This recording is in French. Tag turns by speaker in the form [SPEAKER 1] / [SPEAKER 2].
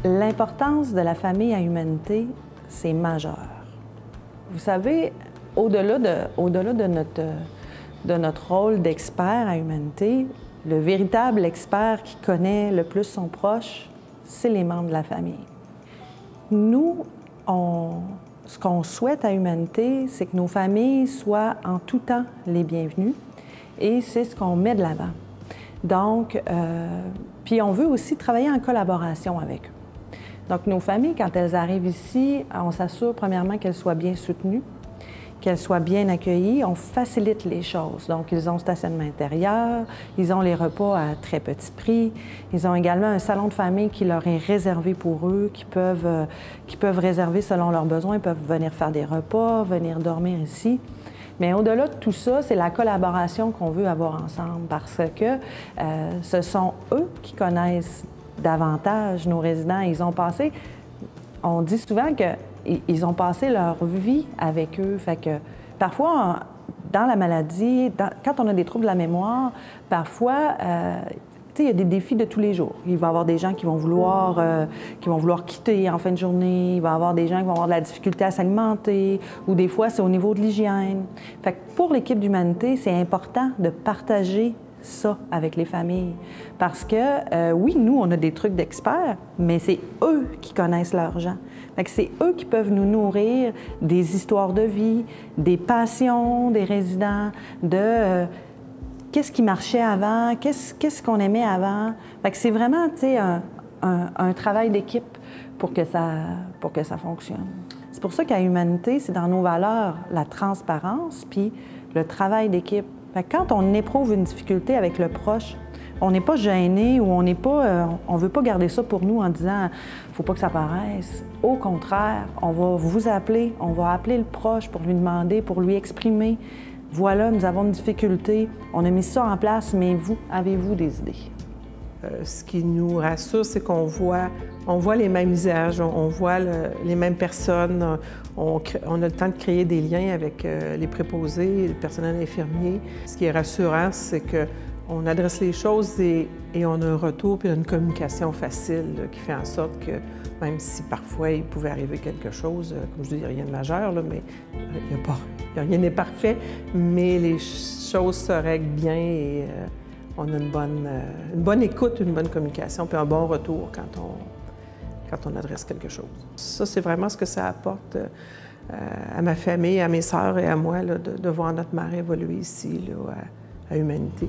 [SPEAKER 1] L'importance de la famille à Humanité, c'est majeur. Vous savez, au-delà de notre rôle d'expert à Humanité, le véritable expert qui connaît le plus son proche, c'est les membres de la famille. Nous, ce qu'on souhaite à Humanité, c'est que nos familles soient en tout temps les bienvenues et c'est ce qu'on met de l'avant. Donc, puis on veut aussi travailler en collaboration avec eux. Donc, nos familles, quand elles arrivent ici, on s'assure premièrement qu'elles soient bien soutenues, qu'elles soient bien accueillies. On facilite les choses. Donc, ils ont stationnement intérieur, ils ont les repas à très petit prix. Ils ont également un salon de famille qui leur est réservé pour eux, qui peuvent réserver selon leurs besoins. Ils peuvent venir faire des repas, venir dormir ici. Mais au-delà de tout ça, c'est la collaboration qu'on veut avoir ensemble parce que ce sont eux qui connaissent davantage nos résidents. Ils ont passé, on dit souvent qu'ils ont passé leur vie avec eux. Fait que parfois, dans la maladie, quand on a des troubles de la mémoire, parfois, il y a des défis de tous les jours. Il va y avoir des gens qui vont vouloir quitter en fin de journée. Il va y avoir des gens qui vont avoir de la difficulté à s'alimenter. Ou des fois, c'est au niveau de l'hygiène. Fait que pour l'équipe d'Humanité, c'est important de partager ça avec les familles. Parce que, oui, nous, on a des trucs d'experts, mais c'est eux qui connaissent leurs gens. Fait que c'est eux qui peuvent nous nourrir des histoires de vie, des passions des résidents, de qu'est-ce qui marchait avant, qu'est-ce qu'on aimait avant. Fait que c'est vraiment, tu sais, un travail d'équipe pour que ça fonctionne. C'est pour ça qu'à Humanité, c'est dans nos valeurs la transparence puis le travail d'équipe. Quand on éprouve une difficulté avec le proche, on n'est pas gêné ou on veut pas garder ça pour nous en disant « faut pas que ça paraisse ». Au contraire, on va vous appeler, on va appeler le proche pour lui demander, pour lui exprimer « voilà, nous avons une difficulté, on a mis ça en place, mais vous, avez-vous des idées ?»
[SPEAKER 2] Ce qui nous rassure, c'est qu'on voit les mêmes visages, on voit les mêmes personnes, on a le temps de créer des liens avec les préposés, le personnel infirmier. Ce qui est rassurant, c'est qu'on adresse les choses et on a un retour puis une communication facile là, qui fait en sorte que même si parfois il pouvait arriver quelque chose, comme je dis, il n'y a rien de majeur, là, mais rien n'est parfait, mais les choses se règlent bien et on a une bonne écoute, une bonne communication, puis un bon retour quand on adresse quelque chose. Ça, c'est vraiment ce que ça apporte à ma famille, à mes sœurs et à moi, là, de voir notre mère évoluer ici, là, à Humanité.